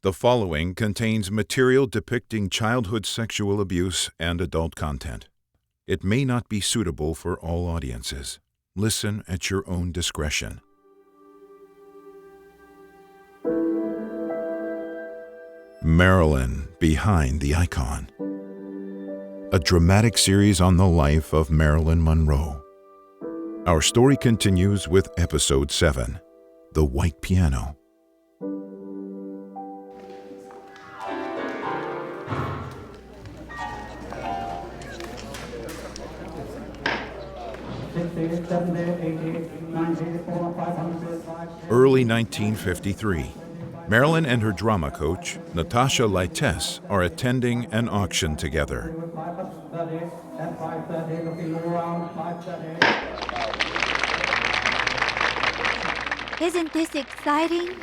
The following contains material depicting childhood sexual abuse and adult content. It may not be suitable for all audiences. Listen at your own discretion. Marilyn Behind the Icon. A dramatic series on the life of Marilyn Monroe. Our story continues with Episode 7, The White Piano. Early 1953, Marilyn and her drama coach, Natasha Lytess, are attending an auction together. Isn't this exciting?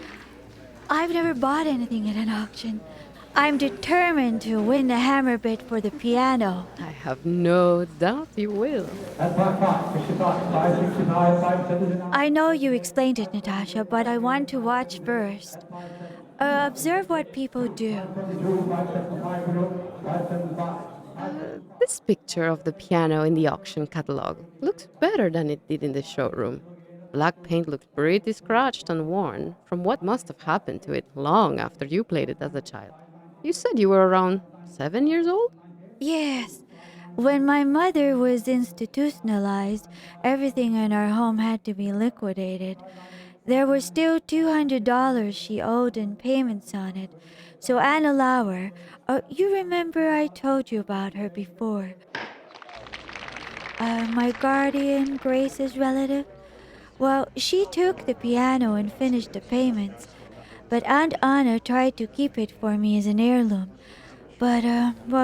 I've never bought anything at an auction. I'm determined to win the hammer bid for the piano. I have no doubt you will. I know you explained it, Natasha, but I want to watch first. Observe what people do. This picture of the piano in the auction catalog looks better than it did in the showroom. Black paint looks pretty scratched and worn from what must have happened to it long after you played it as a child. You said you were around 7 years old? Yes. When my mother was institutionalized, everything in our home had to be liquidated. There was still $200 she owed in payments on it. So Anna Lauer, you remember I told you about her before. My guardian, Grace's relative? Well, she took the piano and finished the payments. But Aunt Anna tried to keep it for me as an heirloom. But,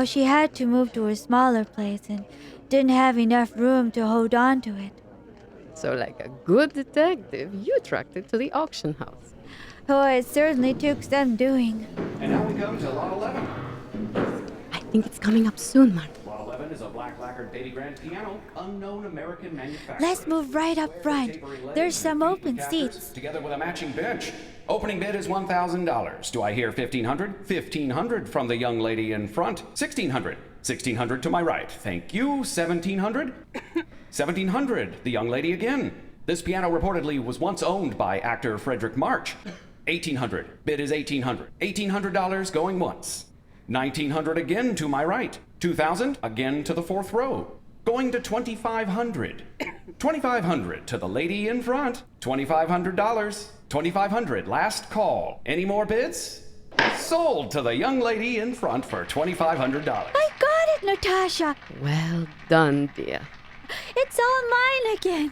she had to move to a smaller place and didn't have enough room to hold on to it. So like a good detective, you tracked it to the auction house. Oh, it certainly took some doing. And now we come to Lot 11. I think it's coming up soon, Mark. Lot 11 is a black lacquered baby grand piano, unknown American manufacturer. Let's move right up front. There's some open seats. Together with a matching bench. Opening bid is $1,000. Do I hear $1,500? $1,500 from the young lady in front. $1,600. $1,600 to my right. Thank you. $1,700? $1,700. The young lady again. This piano reportedly was once owned by actor Frederick March. $1,800. Bid is $1,800. $1,800 going once. $1,900 again to my right. $2,000 again to the fourth row. Going to $2,500. $2,500 to the lady in front. $2,500. $2,500 last call. Any more bids? Sold to the young lady in front for $2,500. I got it, Natasha. Well done, dear. It's all mine again.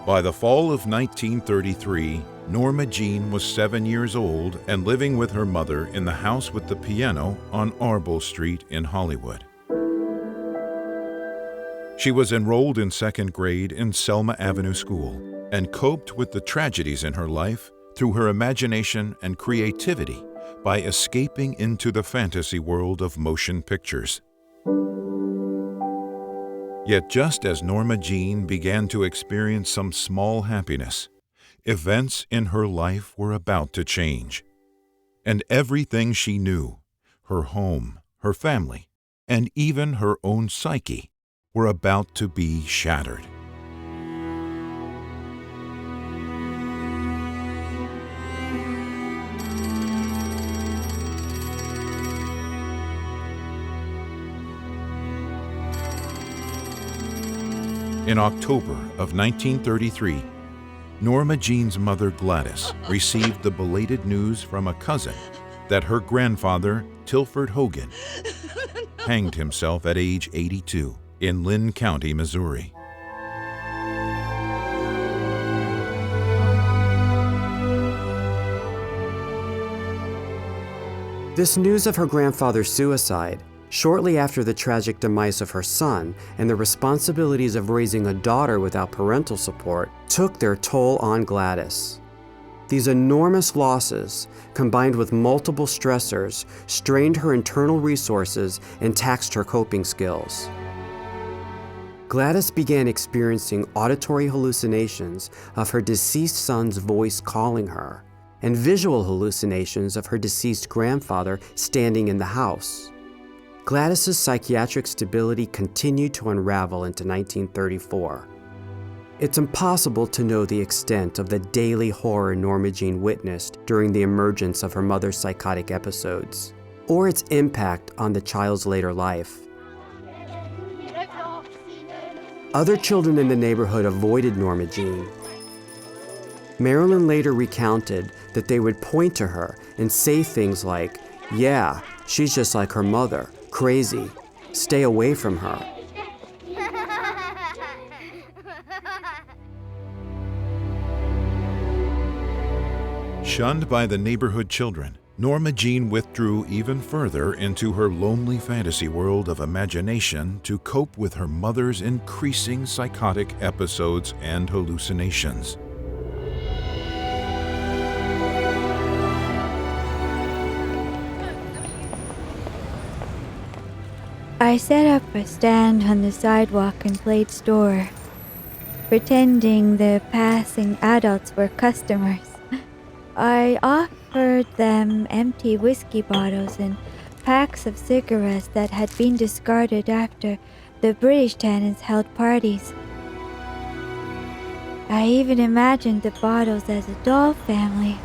By the fall of 1933, Norma Jean was 7 years old and living with her mother in the house with the piano on Arboll Street in Hollywood. She was enrolled in second grade in Selma Avenue School and coped with the tragedies in her life through her imagination and creativity by escaping into the fantasy world of motion pictures. Yet just as Norma Jean began to experience some small happiness, events in her life were about to change. And everything she knew, her home, her family, and even her own psyche, were about to be shattered. In October of 1933, Norma Jean's mother, Gladys, received the belated news from a cousin that her grandfather, Tilford Hogan, hanged himself at age 82 in Lynn County, Missouri. This news of her grandfather's suicide, shortly after the tragic demise of her son and the responsibilities of raising a daughter without parental support, took their toll on Gladys. These enormous losses, combined with multiple stressors, strained her internal resources and taxed her coping skills. Gladys began experiencing auditory hallucinations of her deceased son's voice calling her, and visual hallucinations of her deceased grandfather standing in the house. Gladys's psychiatric stability continued to unravel into 1934. It's impossible to know the extent of the daily horror Norma Jean witnessed during the emergence of her mother's psychotic episodes, or its impact on the child's later life. Other children in the neighborhood avoided Norma Jean. Marilyn later recounted that they would point to her and say things like, "Yeah, she's just like her mother, crazy, stay away from her." Shunned by the neighborhood children, Norma Jean withdrew even further into her lonely fantasy world of imagination to cope with her mother's increasing psychotic episodes and hallucinations. I set up a stand on the sidewalk and played store, pretending the passing adults were customers. I offered them empty whiskey bottles and packs of cigarettes that had been discarded after the British tenants held parties. I even imagined the bottles as a doll family,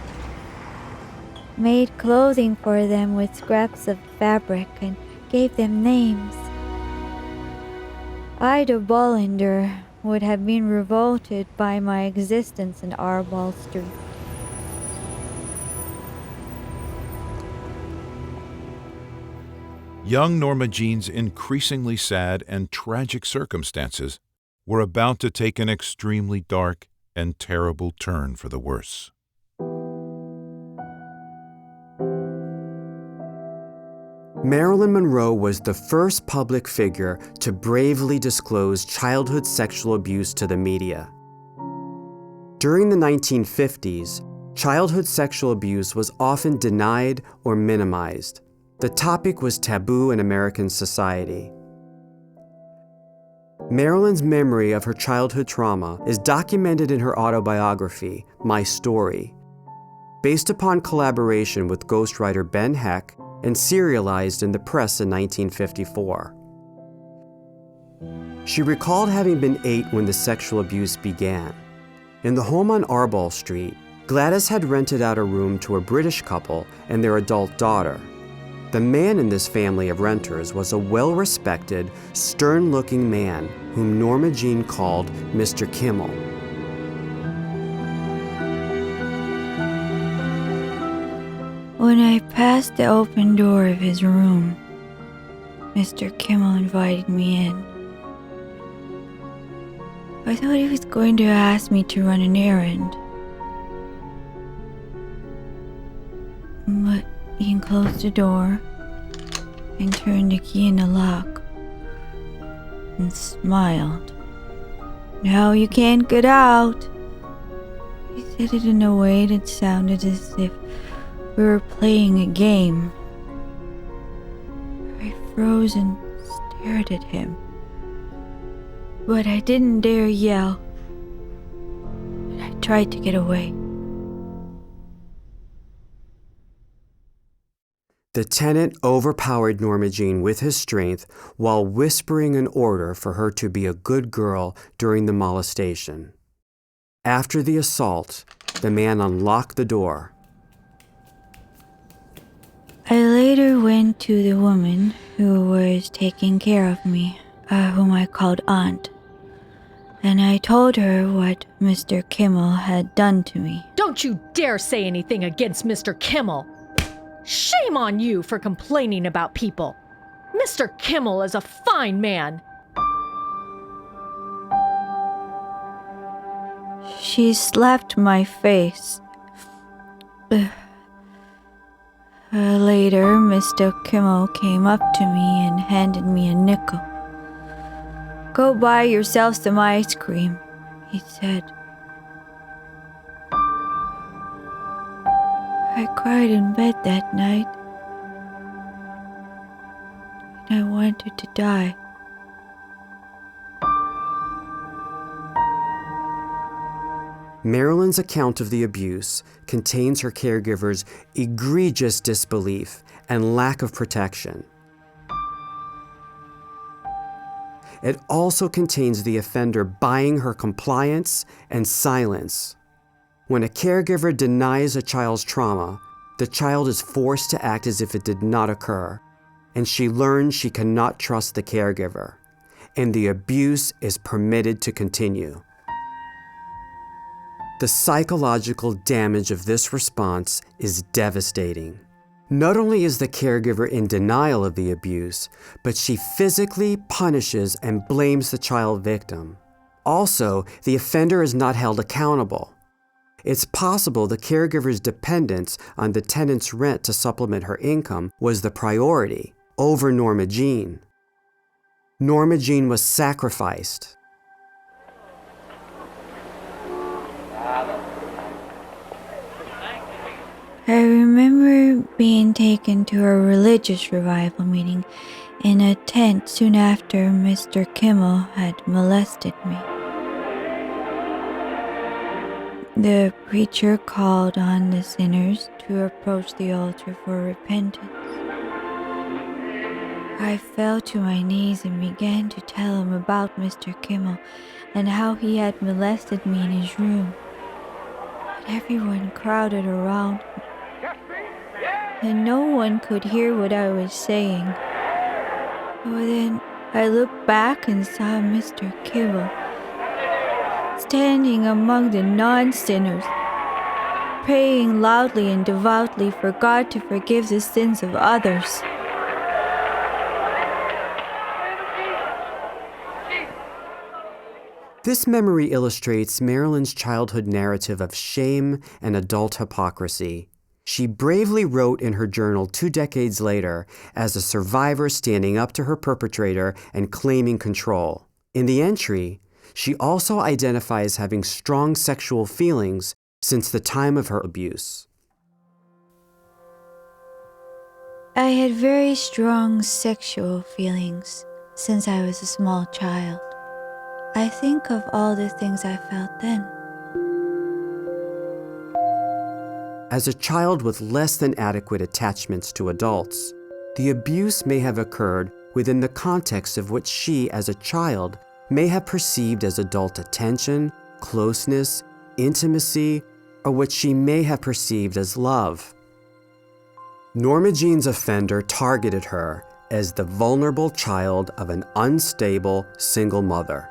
made clothing for them with scraps of fabric and gave them names. Ida Bollender would have been revolted by my existence in Arbol Street. Young Norma Jean's increasingly sad and tragic circumstances were about to take an extremely dark and terrible turn for the worse. Marilyn Monroe was the first public figure to bravely disclose childhood sexual abuse to the media. During the 1950s, childhood sexual abuse was often denied or minimized. The topic was taboo in American society. Marilyn's memory of her childhood trauma is documented in her autobiography, My Story, based upon collaboration with ghostwriter Ben Heck and serialized in the press in 1954. She recalled having been 8 when the sexual abuse began. In the home on Arbol Street, Gladys had rented out a room to a British couple and their adult daughter. The man in this family of renters was a well-respected, stern-looking man whom Norma Jean called Mr. Kimmel. When I passed the open door of his room, Mr. Kimmel invited me in. I thought he was going to ask me to run an errand, but he closed the door and turned the key in the lock and smiled. "Now you can't get out." He said it in a way that sounded as if we were playing a game. I froze and stared at him, but I didn't dare yell, and I tried to get away. The tenant overpowered Norma Jean with his strength while whispering an order for her to be a good girl during the molestation. After the assault, the man unlocked the door. I later went to the woman who was taking care of me, whom I called Aunt, and I told her what Mr. Kimmel had done to me. Don't you dare say anything against Mr. Kimmel! Shame on you for complaining about people! Mr. Kimmel is a fine man! She slapped my face. Later, Mr. Kimmel came up to me and handed me a nickel. "Go buy yourself some ice cream," he said. I cried in bed that night, and I wanted to die. Marilyn's account of the abuse contains her caregiver's egregious disbelief and lack of protection. It also contains the offender buying her compliance and silence. When a caregiver denies a child's trauma, the child is forced to act as if it did not occur, and she learns she cannot trust the caregiver, and the abuse is permitted to continue. The psychological damage of this response is devastating. Not only is the caregiver in denial of the abuse, but she physically punishes and blames the child victim. Also, the offender is not held accountable. It's possible the caregiver's dependence on the tenant's rent to supplement her income was the priority over Norma Jean. Norma Jean was sacrificed. I remember being taken to a religious revival meeting in a tent soon after Mr. Kimmel had molested me. The preacher called on the sinners to approach the altar for repentance. I fell to my knees and began to tell him about Mr. Kimmel and how he had molested me in his room. But everyone crowded around me, and no one could hear what I was saying. But then I looked back and saw Mr. Kimmel standing among the non-sinners, praying loudly and devoutly for God to forgive the sins of others. This memory illustrates Marilyn's childhood narrative of shame and adult hypocrisy. She bravely wrote in her journal 2 decades later as a survivor standing up to her perpetrator and claiming control. In the entry, she also identifies having strong sexual feelings since the time of her abuse. I had very strong sexual feelings since I was a small child. I think of all the things I felt then. As a child with less than adequate attachments to adults, the abuse may have occurred within the context of what she, as a child, may have perceived as adult attention, closeness, intimacy, or what she may have perceived as love. Norma Jean's offender targeted her as the vulnerable child of an unstable single mother.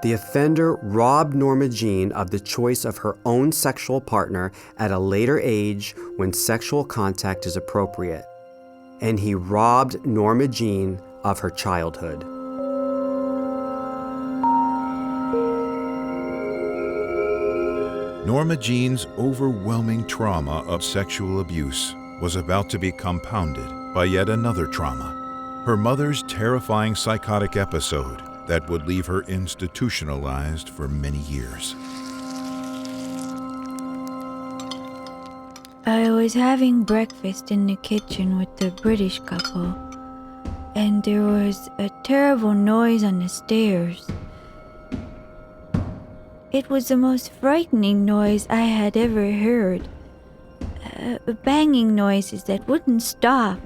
The offender robbed Norma Jean of the choice of her own sexual partner at a later age when sexual contact is appropriate. And he robbed Norma Jean of her childhood. Norma Jean's overwhelming trauma of sexual abuse was about to be compounded by yet another trauma, her mother's terrifying psychotic episode that would leave her institutionalized for many years. I was having breakfast in the kitchen with the British couple, and there was a terrible noise on the stairs. It was the most frightening noise I had ever heard. Banging noises that wouldn't stop.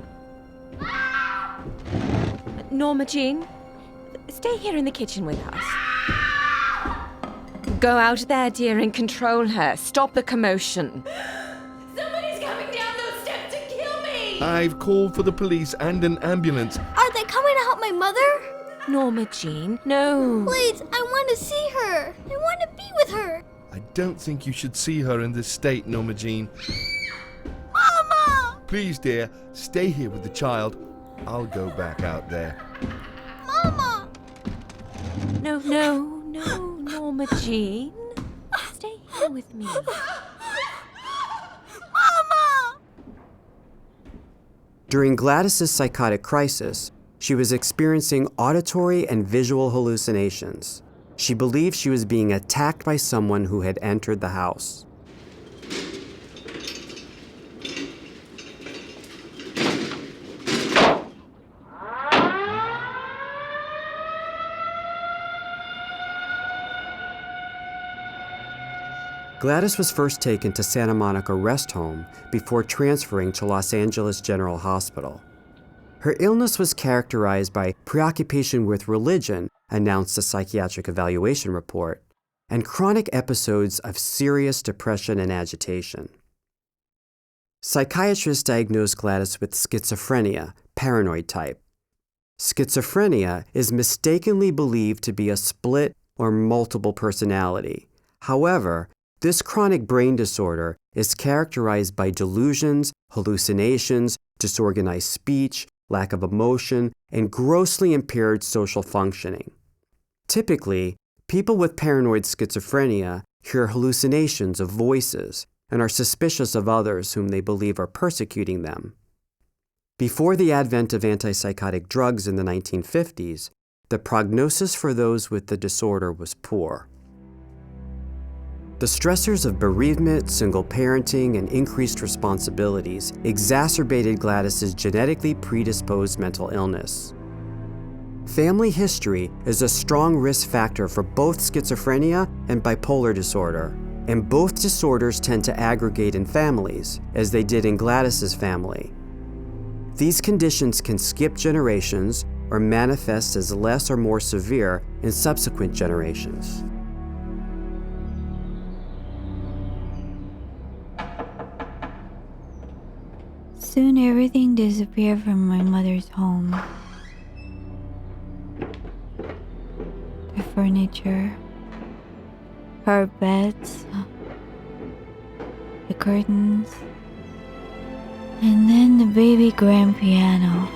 Norma Jean, stay here in the kitchen with us. Go out there, dear, and control her. Stop the commotion. Somebody's coming down those steps to kill me! I've called for the police and an ambulance. Are they coming to help my mother? Norma Jean, no. Please, I want to see her. I want to be with her. I don't think you should see her in this state, Norma Jean. Mama! Please, dear, stay here with the child. I'll go back out there. Mama! No, Norma Jean. Stay here with me. Mama! During Gladys's psychotic crisis, she was experiencing auditory and visual hallucinations. She believed she was being attacked by someone who had entered the house. Gladys was first taken to Santa Monica Rest Home before transferring to Los Angeles General Hospital. Her illness was characterized by preoccupation with religion, announced the psychiatric evaluation report, and chronic episodes of serious depression and agitation. Psychiatrists diagnosed Gladys with schizophrenia, paranoid type. Schizophrenia is mistakenly believed to be a split or multiple personality. However, this chronic brain disorder is characterized by delusions, hallucinations, disorganized speech, lack of emotion, and grossly impaired social functioning. Typically, people with paranoid schizophrenia hear hallucinations of voices and are suspicious of others whom they believe are persecuting them. Before the advent of antipsychotic drugs in the 1950s, the prognosis for those with the disorder was poor. The stressors of bereavement, single parenting, and increased responsibilities exacerbated Gladys's genetically predisposed mental illness. Family history is a strong risk factor for both schizophrenia and bipolar disorder, and both disorders tend to aggregate in families, as they did in Gladys's family. These conditions can skip generations or manifest as less or more severe in subsequent generations. Soon everything disappeared from my mother's home. The furniture, her beds, the curtains, and then the baby grand piano.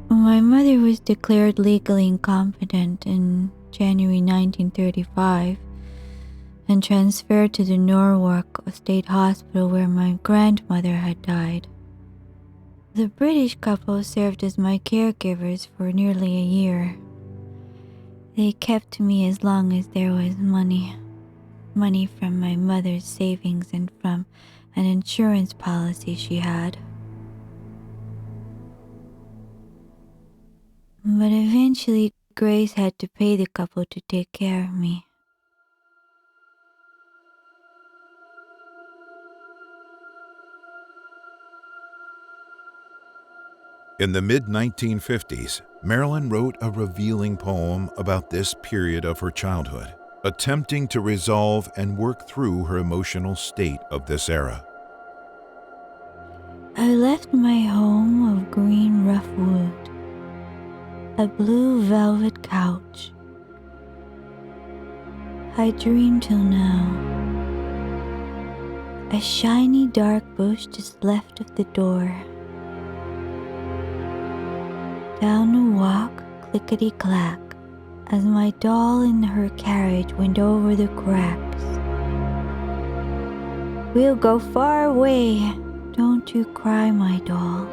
My mother was declared legally incompetent in January 1935 and transferred to the Norwalk State Hospital where my grandmother had died. The British couple served as my caregivers for nearly a year. They kept me as long as there was money from my mother's savings and from an insurance policy she had. But eventually, Grace had to pay the couple to take care of me. In the mid-1950s, Marilyn wrote a revealing poem about this period of her childhood, attempting to resolve and work through her emotional state of this era. I left my home of green rough wood, a blue velvet couch. I dream till now. A shiny dark bush just left of the door. Down the walk, clickety-clack, as my doll in her carriage went over the cracks. We'll go far away, don't you cry, my doll.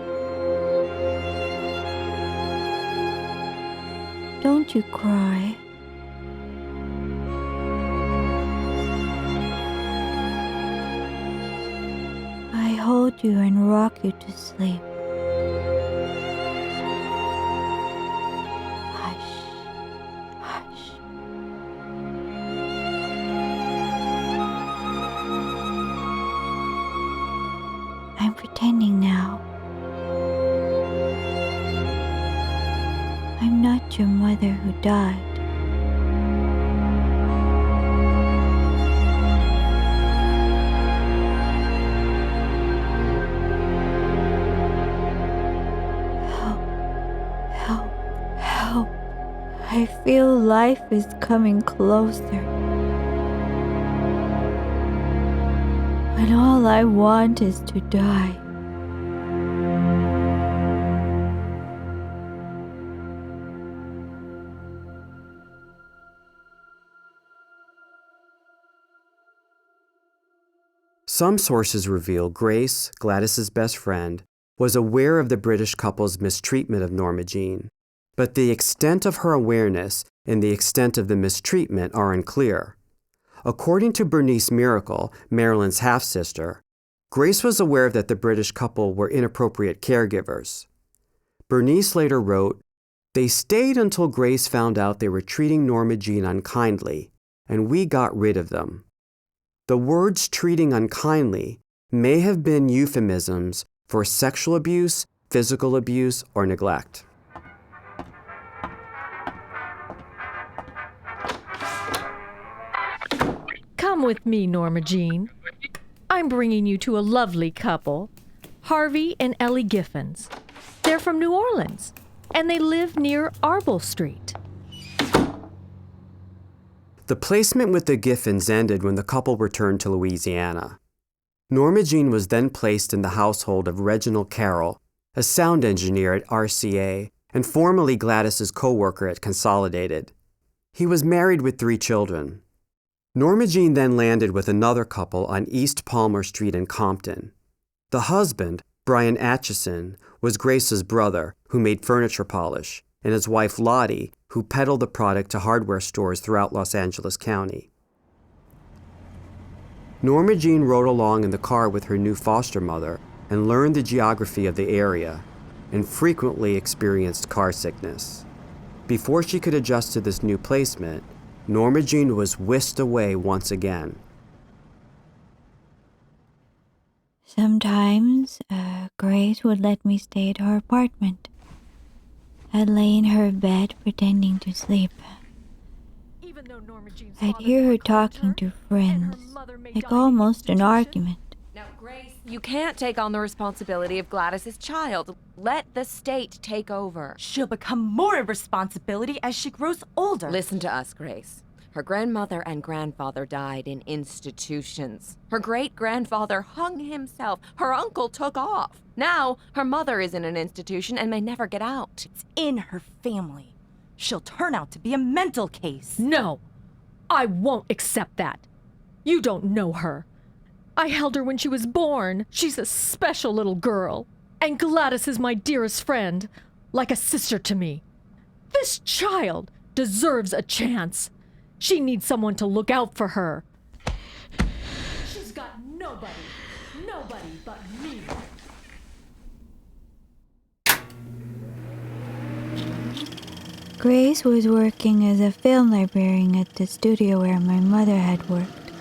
Don't you cry. I hold you and rock you to sleep. Hush, hush. I'm pretending now. I'm not your mother who died. Help, help, help. I feel life is coming closer. When all I want is to die. Some sources reveal Grace, Gladys's best friend, was aware of the British couple's mistreatment of Norma Jean, but the extent of her awareness and the extent of the mistreatment are unclear. According to Bernice Miracle, Marilyn's half-sister, Grace was aware that the British couple were inappropriate caregivers. Bernice later wrote, "They stayed until Grace found out they were treating Norma Jean unkindly, and we got rid of them." The words treating unkindly may have been euphemisms for sexual abuse, physical abuse, or neglect. Come with me, Norma Jean. I'm bringing you to a lovely couple, Harvey and Ellie Giffens. They're from New Orleans, and they live near Arble Street. The placement with the Giffens ended when the couple returned to Louisiana. Norma Jean was then placed in the household of Reginald Carroll, a sound engineer at RCA and formerly Gladys's co-worker at Consolidated. He was married with 3 children. Norma Jean then landed with another couple on East Palmer Street in Compton. The husband, Brian Atchison, was Grace's brother, who made furniture polish, and his wife Lottie, who peddled the product to hardware stores throughout Los Angeles County. Norma Jean rode along in the car with her new foster mother and learned the geography of the area and frequently experienced car sickness. Before she could adjust to this new placement, Norma Jean was whisked away once again. Sometimes, Grace would let me stay at her apartment. I'd lay in her bed pretending to sleep. Even though Norma Jean's I'd father hear her never called talking to and friends, her mother may like die in almost an institution. argument. Now, Grace, you can't take on the responsibility of Gladys's child. Let the state take over. She'll become more a responsibility as she grows older. Listen to us, Grace. Her grandmother and grandfather died in institutions. Her great-grandfather hung himself. Her uncle took off. Now, her mother is in an institution and may never get out. It's in her family. She'll turn out to be a mental case. No, I won't accept that. You don't know her. I held her when she was born. She's a special little girl. And Gladys is my dearest friend, like a sister to me. This child deserves a chance. She needs someone to look out for her. She's got nobody but me. Grace was working as a film librarian at the studio where my mother had worked.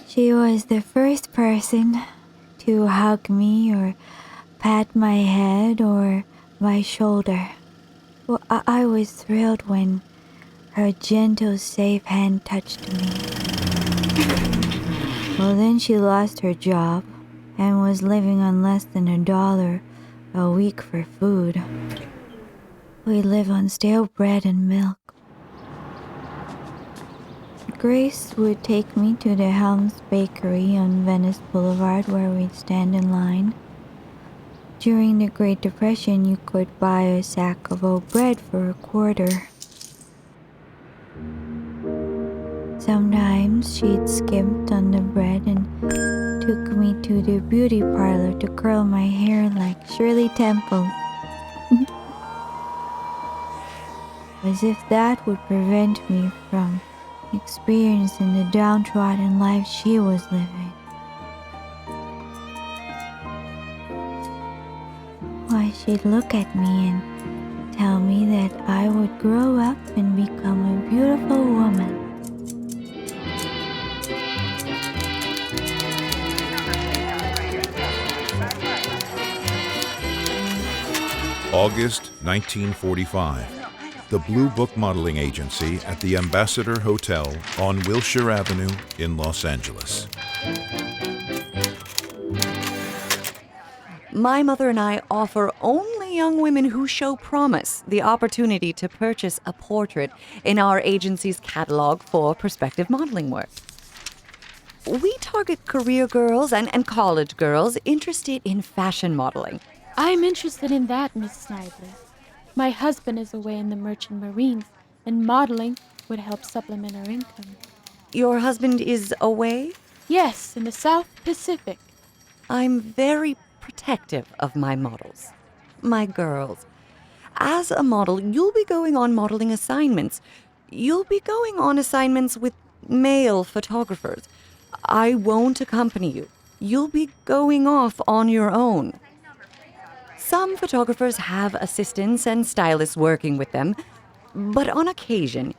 She was the first person to hug me or pat my head or my shoulder. Well, I was thrilled when her gentle, safe hand touched me. Well, then she lost her job and was living on less than $1 a week for food. We live on stale bread and milk. Grace would take me to the Helms Bakery on Venice Boulevard where we'd stand in line. During the Great Depression, you could buy a sack of oat bread for $0.25. Sometimes she'd skimped on the bread and took me to the beauty parlor to curl my hair like Shirley Temple. As if that would prevent me from experiencing the downtrodden life she was living. Why, she'd look at me and tell me that I would grow up and become a beautiful woman. August 1945. The Blue Book Modeling Agency at the Ambassador Hotel on Wilshire Avenue in Los Angeles. My mother and I offer only young women who show promise the opportunity to purchase a portrait in our agency's catalog for prospective modeling work. We target career girls and college girls interested in fashion modeling. I'm interested in that, Miss Snidely. My husband is away in the Merchant Marines, and modeling would help supplement our income. Your husband is away? Yes, in the South Pacific. I'm very protective of my models. My girls. As a model, you'll be going on modeling assignments. You'll be going on assignments with male photographers. I won't accompany you. You'll be going off on your own. Some photographers have assistants and stylists working with them, but on occasion,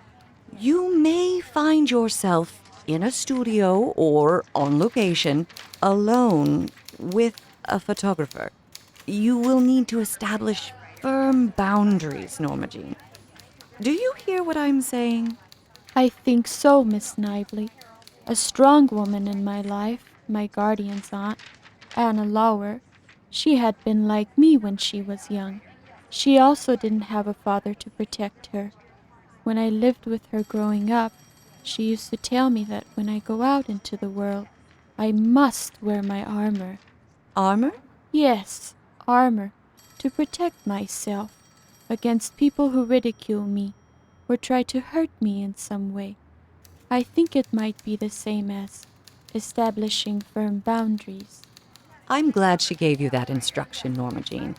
you may find yourself in a studio or on location alone with a photographer. You will need to establish firm boundaries, Norma Jean. Do you hear what I'm saying? I think so, Miss Snively. A strong woman in my life, my guardian's aunt, Anna Lauer. She had been like me when she was young. She also didn't have a father to protect her. When I lived with her growing up, she used to tell me that when I go out into the world, I must wear my armor. Armor? Yes, armor, to protect myself against people who ridicule me or try to hurt me in some way. I think it might be the same as establishing firm boundaries. I'm glad she gave you that instruction, Norma Jean.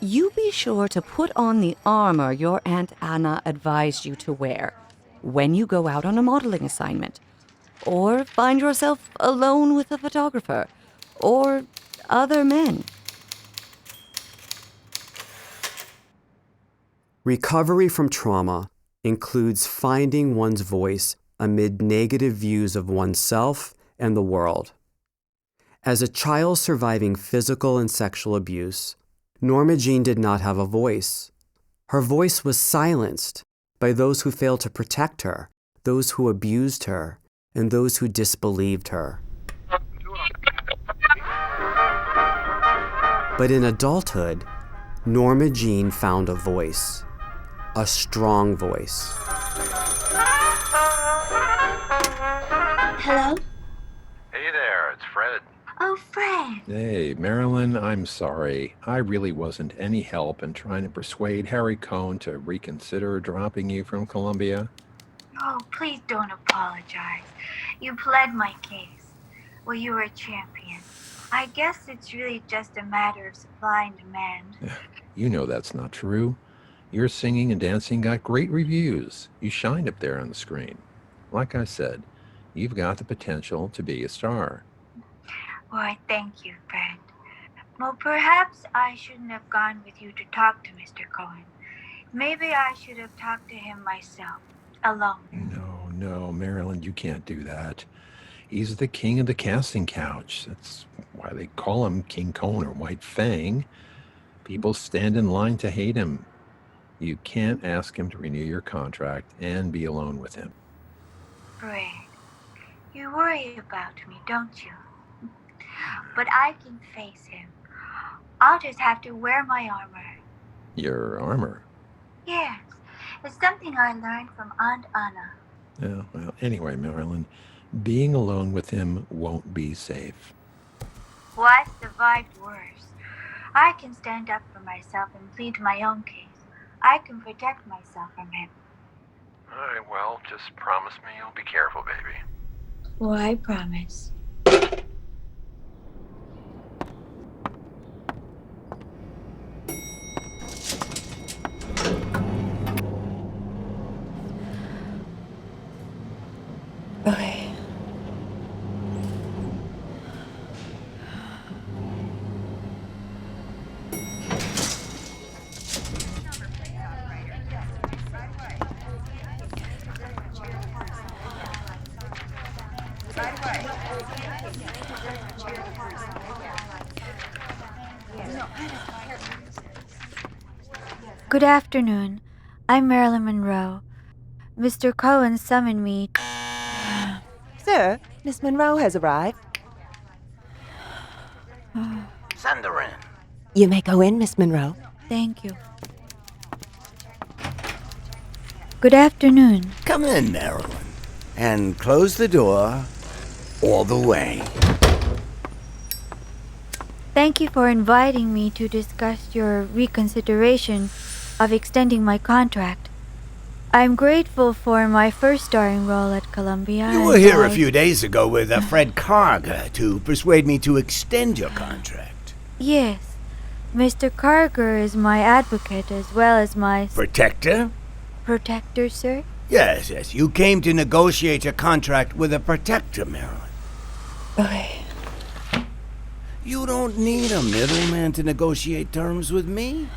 You be sure to put on the armor your Aunt Anna advised you to wear when you go out on a modeling assignment, or find yourself alone with a photographer, or other men. Recovery from trauma includes finding one's voice amid negative views of oneself and the world. As a child surviving physical and sexual abuse, Norma Jean did not have a voice. Her voice was silenced by those who failed to protect her, those who abused her, and those who disbelieved her. But in adulthood, Norma Jean found a voice, a strong voice. Hello? Hey there, it's Fred. Oh, Fred. Hey, Marilyn, I'm sorry. I really wasn't any help in trying to persuade Harry Cohn to reconsider dropping you from Columbia. Oh, please don't apologize. You pled my case. Well, you were a champion. I guess it's really just a matter of supply and demand. You know that's not true. Your singing and dancing got great reviews. You shined up there on the screen. Like I said, you've got the potential to be a star. Why, thank you, Fred. Well, perhaps I shouldn't have gone with you to talk to Mr. Cohen. Maybe I should have talked to him myself, alone. No, Marilyn, you can't do that. He's the king of the casting couch. That's why they call him King Cohn or White Fang. People stand in line to hate him. You can't ask him to renew your contract and be alone with him. Fred, you worry about me, don't you? But I can face him. I'll just have to wear my armor. Your armor? Yes, it's something I learned from Aunt Anna. Yeah, well, anyway, Marilyn, being alone with him won't be safe. Well, I survived worse. I can stand up for myself and plead my own case. I can protect myself from him. All right, well, just promise me you'll be careful, baby. Well, I promise. Okay. Good afternoon. I'm Marilyn Monroe. Mr. Cohen summoned me. Sir, Miss Monroe has arrived. Send her in. You may go in, Miss Monroe. Thank you. Good afternoon. Come in, Marilyn, and close the door all the way. Thank you for inviting me to discuss your reconsideration of extending my contract. I'm grateful for my first starring role at Columbia. You were here a few days ago with Fred Carger to persuade me to extend your contract. Yes. Mr. Carger is my advocate as well as my... Protector? Protector, sir? Yes. You came to negotiate your contract with a protector, Marilyn. Okay. You don't need a middleman to negotiate terms with me.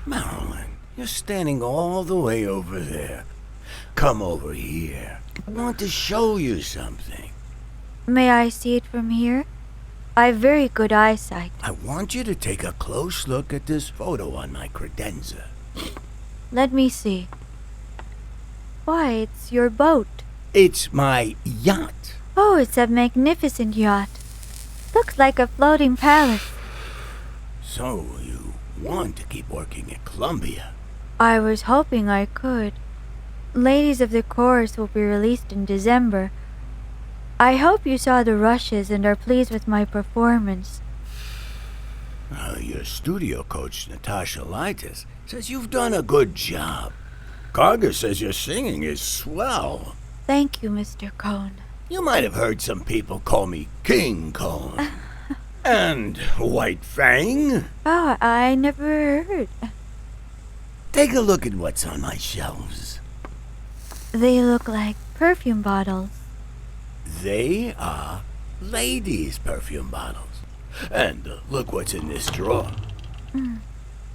Marilyn, you're standing all the way over there. Come over here. I want to show you something. May I see it from here? I've very good eyesight. I want you to take a close look at this photo on my credenza. Let me see. Why, it's your boat. It's my yacht. Oh, it's a magnificent yacht. Looks like a floating palace. So, you want to keep working at Columbia? I was hoping I could. Ladies of the Chorus will be released in December. I hope you saw the rushes and are pleased with my performance. Your studio coach, Natasha Lytess, says you've done a good job. Carger says your singing is swell. Thank you, Mr. Cohn. You might have heard some people call me King Cohn. And White Fang. Oh, I never heard. Take a look at what's on my shelves. They look like perfume bottles. They are ladies' perfume bottles. And look what's in this drawer.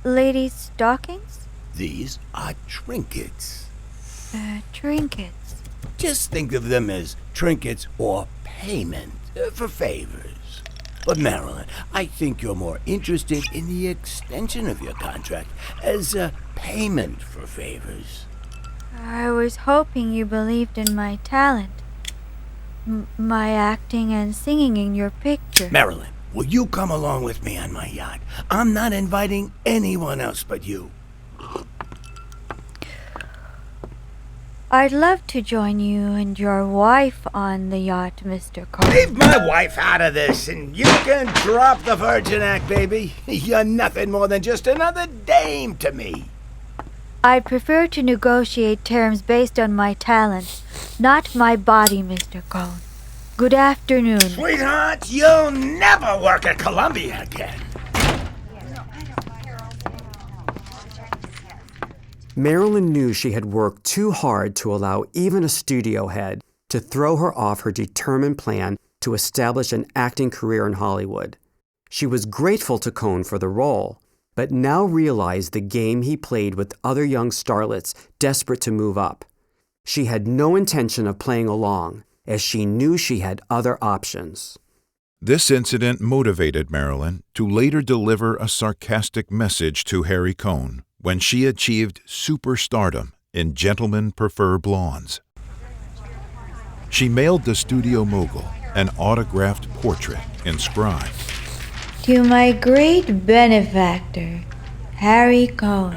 Ladies' stockings? These are trinkets. Trinkets. Just think of them as trinkets or payment for favors. But Marilyn, I think you're more interested in the extension of your contract as a payment for favors. I was hoping you believed in my talent. My acting and singing in your picture. Marilyn, will you come along with me on my yacht? I'm not inviting anyone else but you. I'd love to join you and your wife on the yacht, Mr. Cohn. Leave my wife out of this, and you can drop the Virgin Act, baby. You're nothing more than just another dame to me. I'd prefer to negotiate terms based on my talent, not my body, Mr. Cohn. Good afternoon. Sweetheart, you'll never work at Columbia again. Marilyn knew she had worked too hard to allow even a studio head to throw her off her determined plan to establish an acting career in Hollywood. She was grateful to Cohn for the role, but now realized the game he played with other young starlets desperate to move up. She had no intention of playing along, as she knew she had other options. This incident motivated Marilyn to later deliver a sarcastic message to Harry Cohn when she achieved superstardom in Gentlemen Prefer Blondes. She mailed the studio mogul an autographed portrait inscribed, To my great benefactor, Harry Cohn.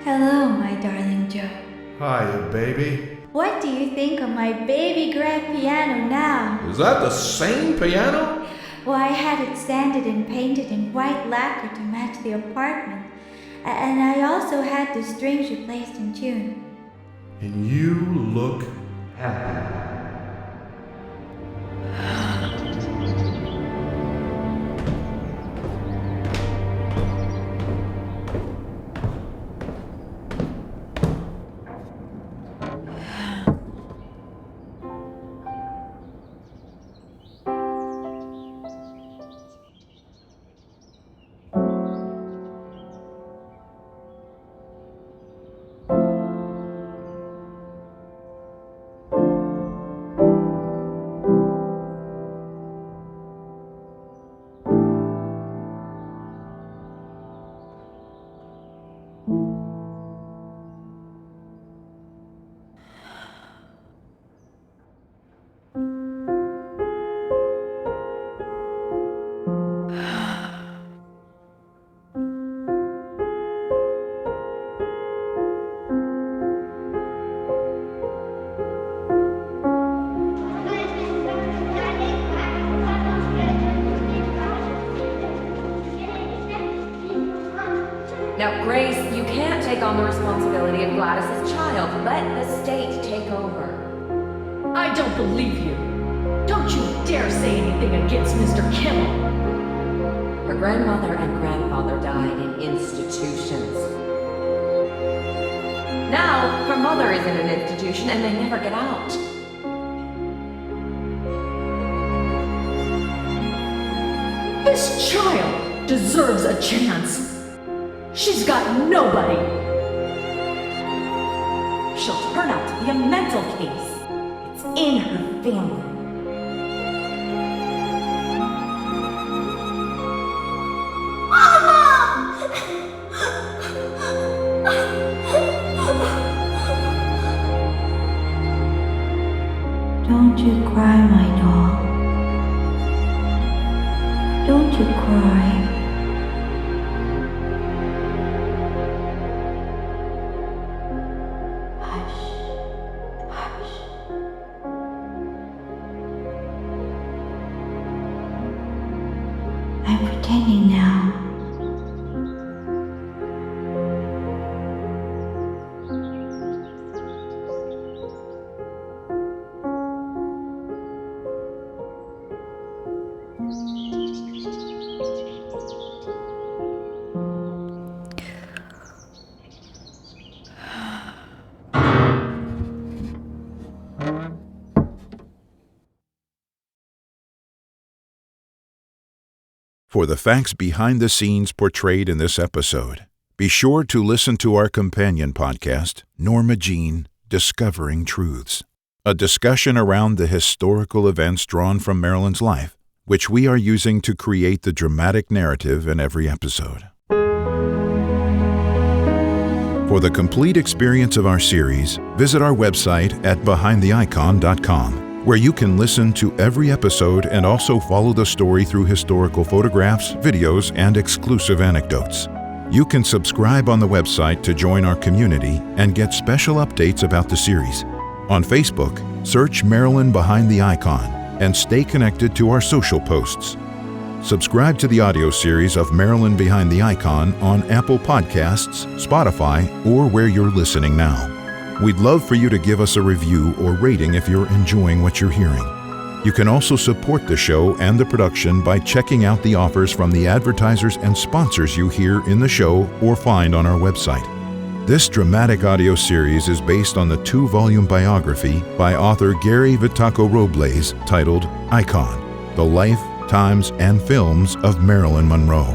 Hello, my darling Joe. Hiya, baby. What do you think of my baby grand piano now? Is that the same piano? Well, I had it sanded and painted in white lacquer to match the apartment. And I also had the strings replaced in tune. And you look happy. Now, Grace, you can't take on the responsibility of Gladys's child. Let the state take over. I don't believe you. Don't you dare say anything against Mr. Kimmel. Her grandmother and grandfather died in institutions. Now, her mother is in an institution and they never get out. This child deserves a chance. She's got nobody. She'll turn out to be a mental case. It's in her family. Don't you cry, my doll. Don't you cry. I'm pretending now. For the facts behind the scenes portrayed in this episode, be sure to listen to our companion podcast, Norma Jean, Discovering Truths, a discussion around the historical events drawn from Marilyn's life, which we are using to create the dramatic narrative in every episode. For the complete experience of our series, visit our website at behindtheicon.com. where you can listen to every episode and also follow the story through historical photographs, videos, and exclusive anecdotes. You can subscribe on the website to join our community and get special updates about the series. On Facebook, search Marilyn Behind the Icon and stay connected to our social posts. Subscribe to the audio series of Marilyn Behind the Icon on Apple Podcasts, Spotify, or where you're listening now. We'd love for you to give us a review or rating if you're enjoying what you're hearing. You can also support the show and the production by checking out the offers from the advertisers and sponsors you hear in the show or find on our website. This dramatic audio series is based on the 2-volume biography by author Gary Vitaco-Robles titled Icon: The Life, Times, and Films of Marilyn Monroe.